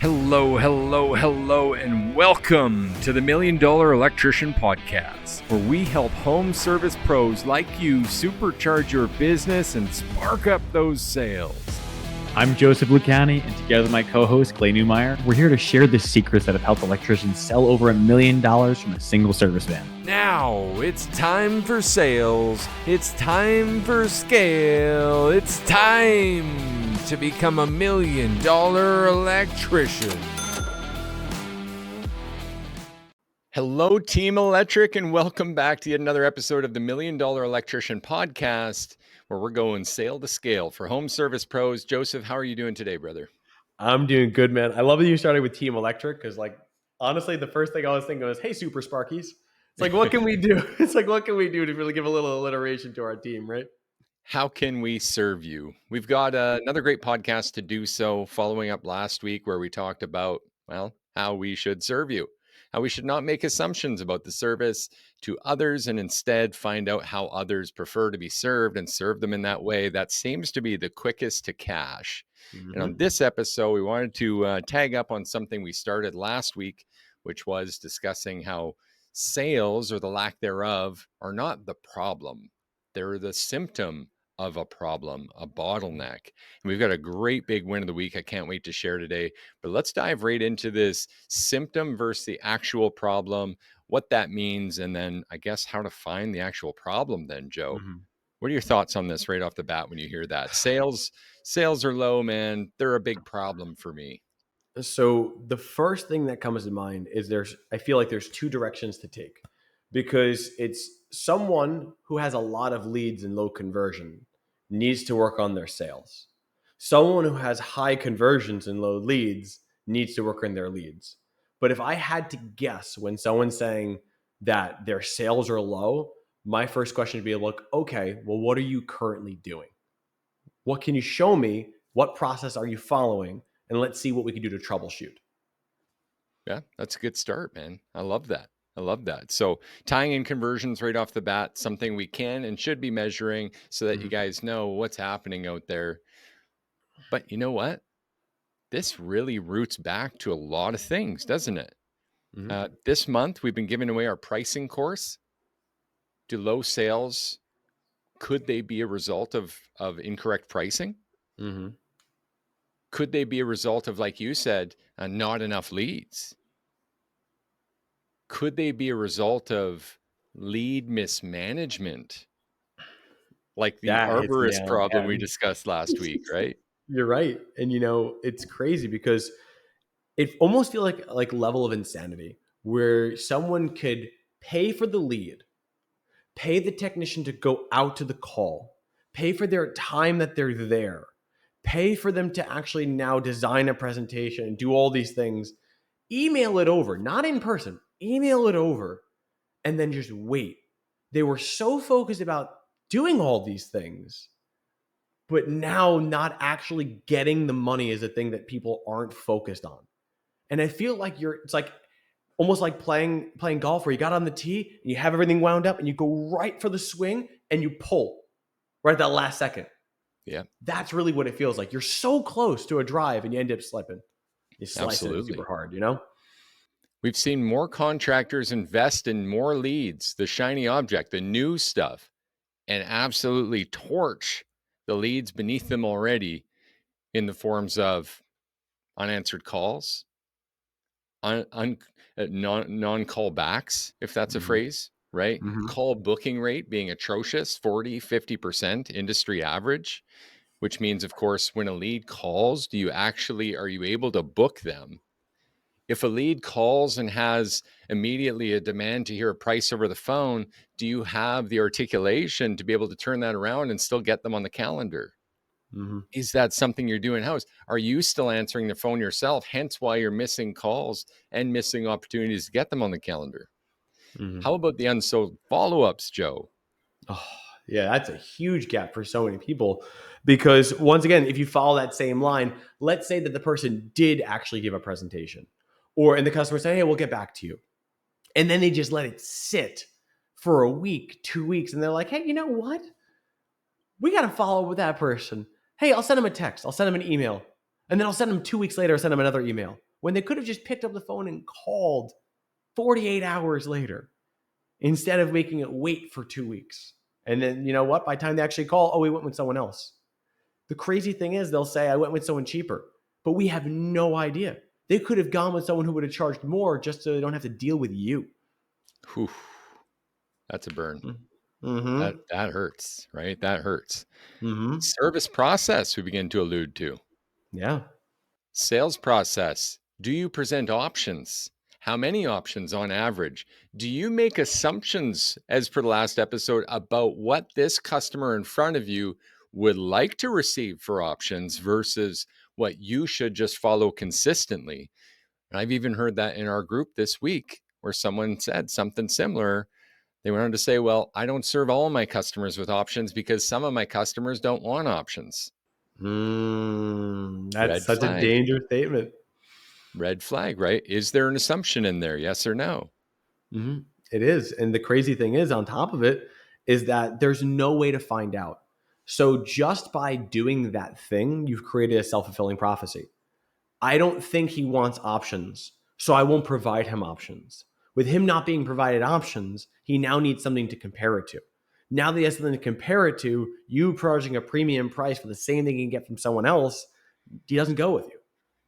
Hello, hello, hello, and welcome to the $1 Million Electrician Podcast, where we help home service pros like you supercharge your business and spark up those sales. I'm Joseph Lucani, and together with my co-host, Clay Newmeyer, we're here to share the secrets that have helped electricians sell over $1 million from a single service van. Now, it's time for sales. It's time for scale. It's time to become $1 million electrician. Hello, Team Electric, and welcome back to yet another episode of the $1 Million Electrician Podcast, where we're going sale to scale for home service pros. Joseph, how are you doing today, brother? I'm doing good, man. I love that you started with Team Electric because, honestly, the first thing I was thinking was, hey, Super Sparkies. It's like, what can we do? It's like, what can we do to really give a little alliteration to our team, right? How can we serve you? We've got another great podcast to do so, following up last week where we talked about, well, how we should serve you, how we should not make assumptions about the service to others and instead find out how others prefer to be served and serve them in that way. That seems to be the quickest to cash. And on this episode, we wanted to tag up on something we started last week, which was discussing how sales or the lack thereof are not the problem. They're the symptom of a problem, a bottleneck. And we've got a great big win of the week I can't wait to share today. But let's dive right into this symptom versus the actual problem, what that means, and then I guess how to find the actual problem then, Joe. What are your thoughts on this right off the bat when you hear that? Sales are low, man. They're a big problem for me. So the first thing that comes to mind is I feel like there's two directions to take because it's someone who has a lot of leads and low conversion needs to work on their sales. Someone who has high conversions and low leads needs to work on their leads. But if I had to guess when someone's saying that their sales are low, my first question would be, look, okay, well, what are you currently doing? What can you show me? What process are you following? And let's see what we can do to troubleshoot. Yeah, that's a good start, man. I love that. So tying in conversions right off the bat, something we can and should be measuring so that you guys know what's happening out there. But you know what? This really roots back to a lot of things, doesn't it? This month, we've been giving away our pricing course. Do low sales, could they be a result of incorrect pricing? Could they be a result of, like you said, not enough leads? Could they be a result of lead mismanagement? Like the arborist problem we discussed last week, right? You're right. And it's crazy because it almost feels like level of insanity where someone could pay for the lead, pay the technician to go out to the call, pay for their time that they're there, pay for them to actually now design a presentation and do all these things, email it over, not in person, email it over, and then just wait. They were so focused about doing all these things, but now not actually getting the money is a thing that people aren't focused on. And I feel like it's like almost like playing golf where you got on the tee and you have everything wound up and you go right for the swing and you pull right at that last second. Yeah. That's really what it feels like. You're so close to a drive and you end up slipping. You slice it super hard, We've seen more contractors invest in more leads, the shiny object, the new stuff, and absolutely torch the leads beneath them already in the forms of unanswered calls, non-call backs, if that's a phrase, right? Call booking rate being atrocious, 40, 50% industry average, which means, of course, when a lead calls, are you able to book them? If a lead calls and has immediately a demand to hear a price over the phone, do you have the articulation to be able to turn that around and still get them on the calendar? Is that something you're doing in-house? Are you still answering the phone yourself? Hence why you're missing calls and missing opportunities to get them on the calendar. How about the unsold follow-ups, Joe? Oh, yeah, that's a huge gap for so many people because once again, if you follow that same line, let's say that the person did actually give a presentation and the customer said, hey, we'll get back to you. And then they just let it sit for a week, 2 weeks. And they're like, hey, you know what? We got to follow up with that person. Hey, I'll send them a text. I'll send them an email. And then I'll send them 2 weeks later, I'll send them another email. when they could have just picked up the phone and called 48 hours later instead of making it wait for 2 weeks. And then, you know what? By the time they actually call, oh, we went with someone else. The crazy thing is, they'll say, I went with someone cheaper, but we have no idea. They could have gone with someone who would have charged more just so they don't have to deal with you. Whew, that's a burn. Mm-hmm. That hurts, right? That hurts. Mm-hmm. Service process, we begin to allude to. Yeah. Sales process. Do you present options? How many options on average? Do you make assumptions, as per the last episode, about what this customer in front of you would like to receive for options versus what you should just follow consistently? And I've even heard that in our group this week where someone said something similar. They went on to say, well, I don't serve all my customers with options because some of my customers don't want options. That's Red such a flag. dangerous statement. Red flag, right? Is there an assumption in there? Yes or no? Mm-hmm. It is. And the crazy thing is, on top of it, is that there's no way to find out. So just by doing that thing, you've created a self-fulfilling prophecy. I don't think he wants options, so I won't provide him options. With him not being provided options, he now needs something to compare it to. Now that he has something to compare it to, you charging a premium price for the same thing he can get from someone else, he doesn't go with you.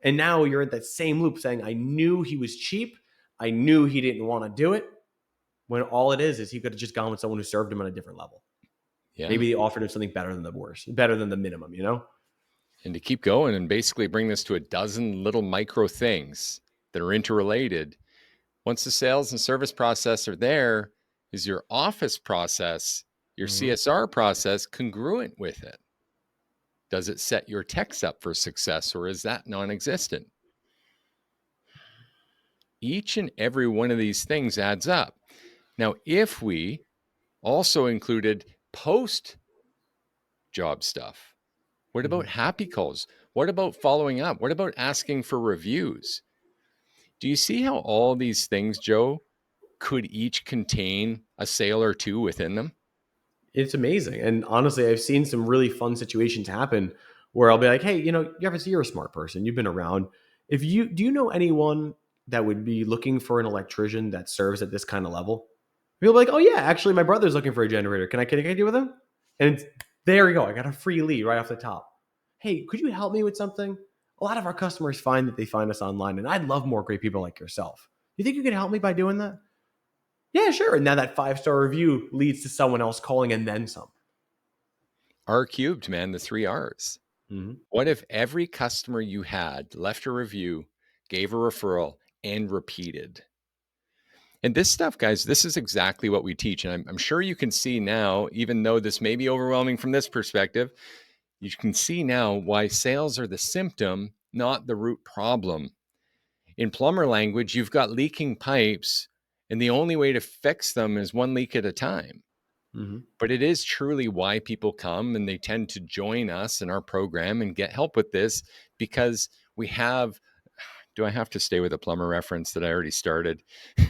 And now you're in that same loop saying, I knew he was cheap. I knew he didn't want to do it. When all it is he could have just gone with someone who served him on a different level. Yeah. Maybe they offered him something better than the worst, better than the minimum, you know? And to keep going and basically bring this to a dozen little micro things that are interrelated, once the sales and service process are there, is your office process, your CSR process congruent with it? Does it set your techs up for success, or is that non-existent? Each and every one of these things adds up. Now, if we also included post job stuff, what about happy calls? What about following up? What about asking for reviews? Do you see how all these things, Joe, could each contain a sale or two within them? It's amazing. And honestly, I've seen some really fun situations happen where I'll be like, hey, you know, you're a smart person. You've been around. Do you know anyone that would be looking for an electrician that serves at this kind of level? People be like, oh yeah, actually my brother's looking for a generator. Can I connect you with him? And there you go. I got a free lead right off the top. Hey, could you help me with something? A lot of our customers find that they find us online, and I'd love more great people like yourself. You think you could help me by doing that? Yeah, sure. And now that 5-star review leads to someone else calling and then some. R cubed, man, the 3 R's. Mm-hmm. What if every customer you had left a review, gave a referral, and repeated? And this stuff, guys, this is exactly what we teach. And I'm sure you can see now, even though this may be overwhelming from this perspective, you can see now why sales are the symptom, not the root problem. In plumber language, you've got leaking pipes, and the only way to fix them is one leak at a time. Mm-hmm. But it is truly why people come and they tend to join us in our program and get help with this, because we have. Do I have to stay with a plumber reference that I already started?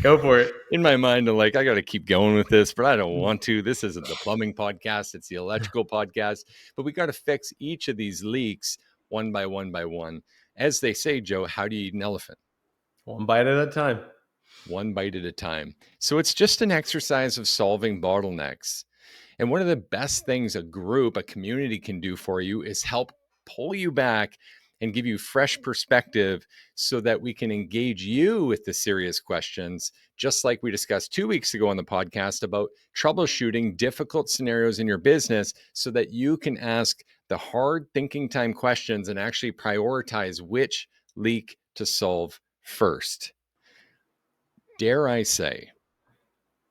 Go for it. In my mind, I'm like, I got to keep going with this, but I don't want to. This isn't the plumbing podcast, it's the electrical podcast. But we got to fix each of these leaks one by one by one. As they say, Joe, how do you eat an elephant? One bite at a time. One bite at a time. So it's just an exercise of solving bottlenecks. And one of the best things a group, a community can do for you is help pull you back and give you fresh perspective so that we can engage you with the serious questions, just like we discussed 2 weeks ago on the podcast about troubleshooting difficult scenarios in your business so that you can ask the hard thinking time questions and actually prioritize which leak to solve first. Dare I say,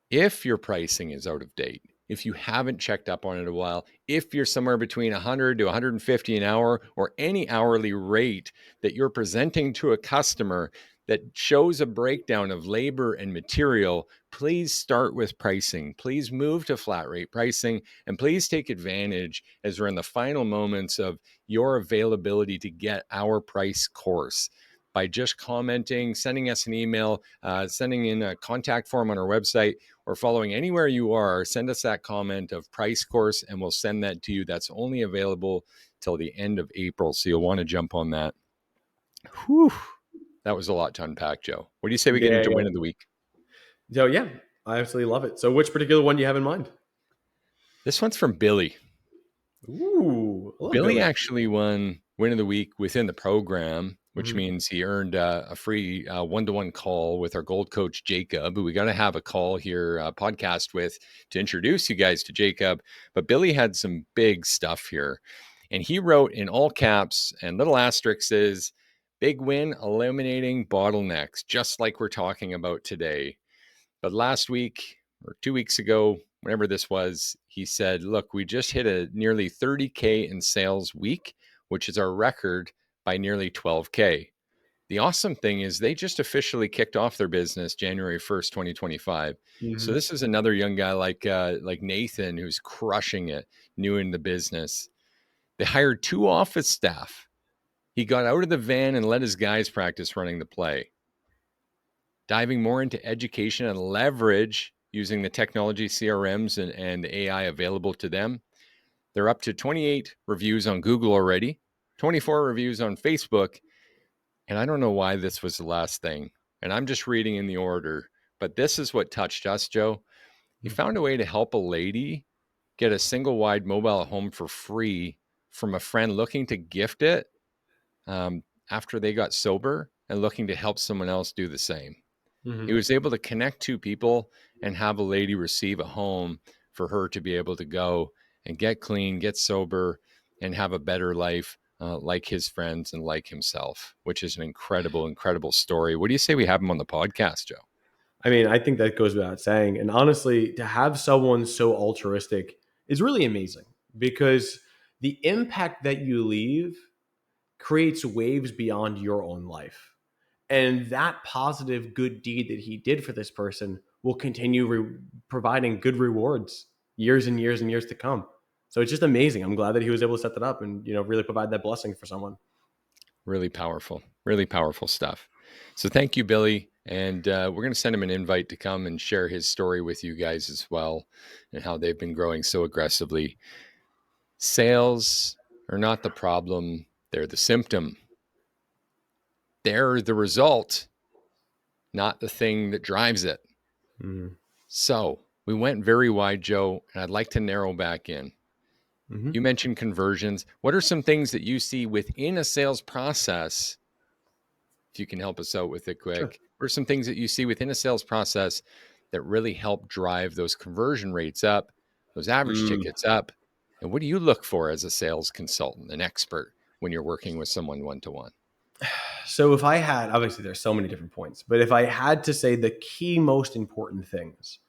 if your pricing is out of date, if you haven't checked up on it a while, if you're somewhere between 100 to 150 an hour or any hourly rate that you're presenting to a customer that shows a breakdown of labor and material, please start with pricing. Please move to flat rate pricing, and please take advantage as we're in the final moments of your availability to get our price course by just commenting, sending us an email, sending in a contact form on our website, or following anywhere you are. Send us that comment of price course and we'll send that to you. That's only available till the end of April, so you'll want to jump on that. Whew, That was a lot to unpack, Joe. What do you say we get Yeah, into win yeah. of the week? So yeah, I absolutely love it. So which particular one do you have in mind? This one's from Billy. Ooh, I love Billy Billy. actually won win of the week within the program, which Mhm. means he earned a free one-to-one call with our gold coach, Jacob, who we got to have a call here, podcast with to introduce you guys to Jacob. But Billy had some big stuff here. And he wrote in all caps and little asterisks is big win eliminating bottlenecks, just like we're talking about today. But last week or 2 weeks ago, whenever this was, he said, look, we just hit a nearly 30K in sales week, which is our record by nearly 12K. The awesome thing is they just officially kicked off their business January 1st, 2025. So Mhm. this is another young guy like Nathan who's crushing it, new in the business. They hired 2 office staff. He got out of the van and let his guys practice running the play. Diving more into education and leverage using the technology CRMs and AI available to them. They're up to 28 reviews on Google already, 24 reviews on Facebook. And I don't know why this was the last thing. And I'm just reading in the order, but this is what touched us, Joe. He found a way to help a lady get a single wide mobile home for free from a friend looking to gift it after they got sober and looking to help someone else do the same. He Mhm. was able to connect 2 people and have a lady receive a home for her to be able to go and get clean, get sober, and have a better life like his friends and like himself, which is an incredible, incredible story. What do you say we have him on the podcast, Joe? I mean, I think that goes without saying. And honestly, to have someone so altruistic is really amazing because the impact that you leave creates waves beyond your own life. And that positive good deed that he did for this person will continue providing good rewards years and years and years to come. So it's just amazing. I'm glad that he was able to set that up and really provide that blessing for someone. Really powerful stuff. So thank you, Billy. And we're going to send him an invite to come and share his story with you guys as well and how they've been growing so aggressively. Sales are not the problem, they're the symptom. They're the result, not the thing that drives it. Mm-hmm. So we went very wide, Joe, and I'd like to narrow back in. Mm-hmm. You mentioned conversions. What are some things that you see within a sales process? If you can help us out with it Sure. quick, what are some things that you see within a sales process that really help drive those conversion rates up, those average Mm. tickets up? And what do you look for as a sales consultant, an expert, when you're working with someone one to one? So if I had, obviously there's so many different points, but if I had to say the key most important things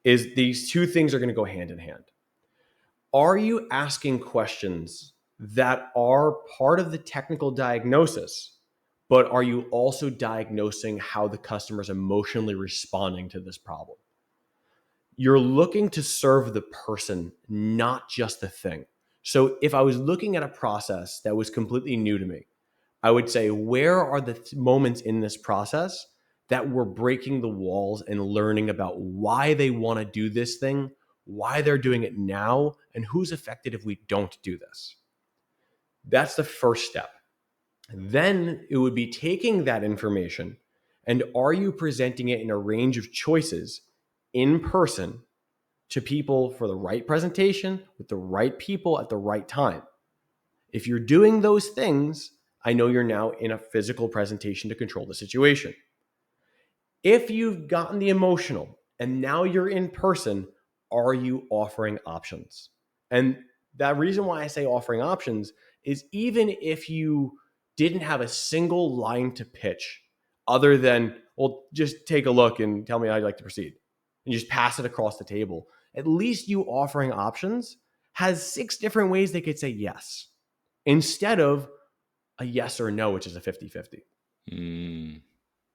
is these two things are going to go hand in hand. Are you asking questions that are part of the technical diagnosis, but are you also diagnosing how the customer is emotionally responding to this problem? You're looking to serve the person, not just the thing. So if I was looking at a process that was completely new to me, I would say, where are the moments in this process that we're breaking the walls and learning about why they want to do this thing, why they're doing it now, and who's affected if we don't do this? That's the first step. Then it would be taking that information and are you presenting it in a range of choices in person to people for the right presentation with the right people at the right time? If you're doing those things, I know you're now in a physical presentation to control the situation. If you've gotten the emotional and now you're in person, are you offering options? And that reason why I say offering options is even if you didn't have a single line to pitch other than, well, just take a look and tell me how you'd like to proceed, and just pass it across the table, at least you offering options has 6 different ways they could say yes instead of a yes or no, which is a 50-50. Mm,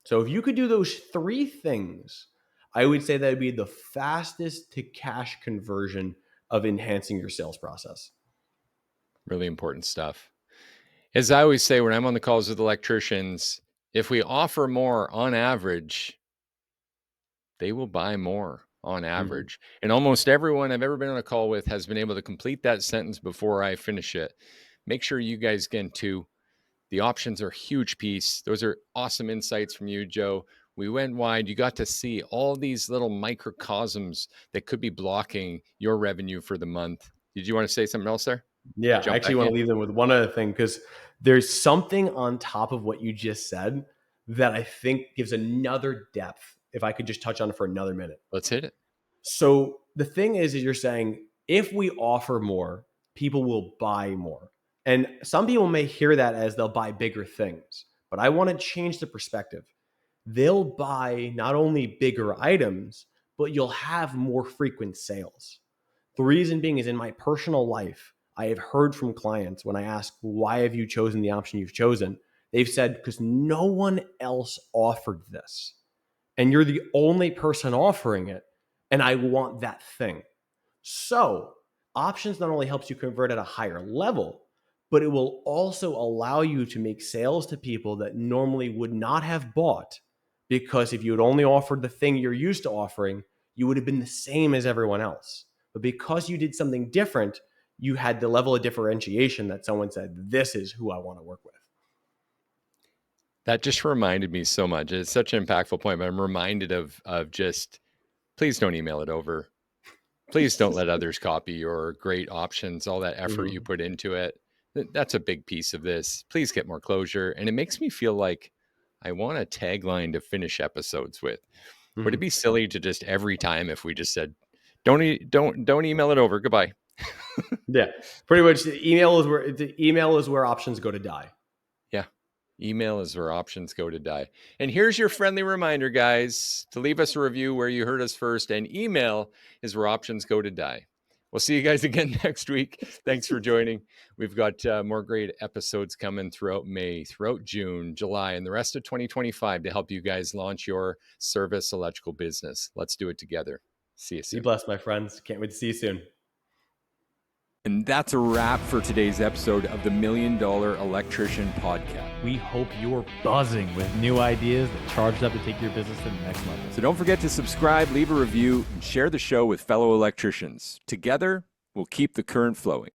So if you could do those 3 things, I would say that would be the fastest to cash conversion of enhancing your sales process. really important stuff. As I always say when I'm on the calls with electricians, if we offer more on average, they will buy more on Mhm. average. And almost everyone I've ever been on a call with has been able to complete that sentence before I finish it. Make sure you guys can too. The options are a huge piece. Those are awesome insights from you, Joe. We went wide. You got to see all these little microcosms that could be blocking your revenue for the month. Did you want to say something else there? Yeah, I Jump actually back want in. to leave them with one other thing, because there's something on top of what you just said that I think gives another depth. If I could just touch on it for another minute. Let's hit it. So the thing is you're saying if we offer more, people will buy more. And some people may hear that as they'll buy bigger things, but I want to change the perspective. They'll buy not only bigger items, but you'll have more frequent sales. The reason being is in my personal life, I have heard from clients when I ask, why have you chosen the option you've chosen? They've said, because no one else offered this. And you're the only person offering it. And I want that thing. So options not only helps you convert at a higher level, but it will also allow you to make sales to people that normally would not have bought, because if you had only offered the thing you're used to offering, you would have been the same as everyone else. But because you did something different, you had the level of differentiation that someone said, this is who I want to work with. That just reminded me so much. It's such an impactful point, but I'm reminded of just, please don't email it over. Please don't let others copy your great options, all that effort you put into it. That's a big piece of this. Please get more closure. And it makes me feel like I want a tagline to finish episodes with. Would it be silly to just every time if we just said, don't email it over. Goodbye. Yeah, pretty much. The email is where options go to die. Yeah. Email is where options go to die. And here's your friendly reminder, guys, to leave us a review where you heard us first. And email is where options go to die. We'll see you guys again next week. Thanks for joining. We've got more great episodes coming throughout May, throughout June, July, and the rest of 2025 to help you guys launch your service electrical business. Let's do it together. See you soon. Be blessed, my friends. Can't wait to see you soon. And that's a wrap for today's episode of the $1 Million Electrician Podcast. We hope you're buzzing with new ideas that charged up to take your business to the next level. So don't forget to subscribe, leave a review, and share the show with fellow electricians. Together, we'll keep the current flowing.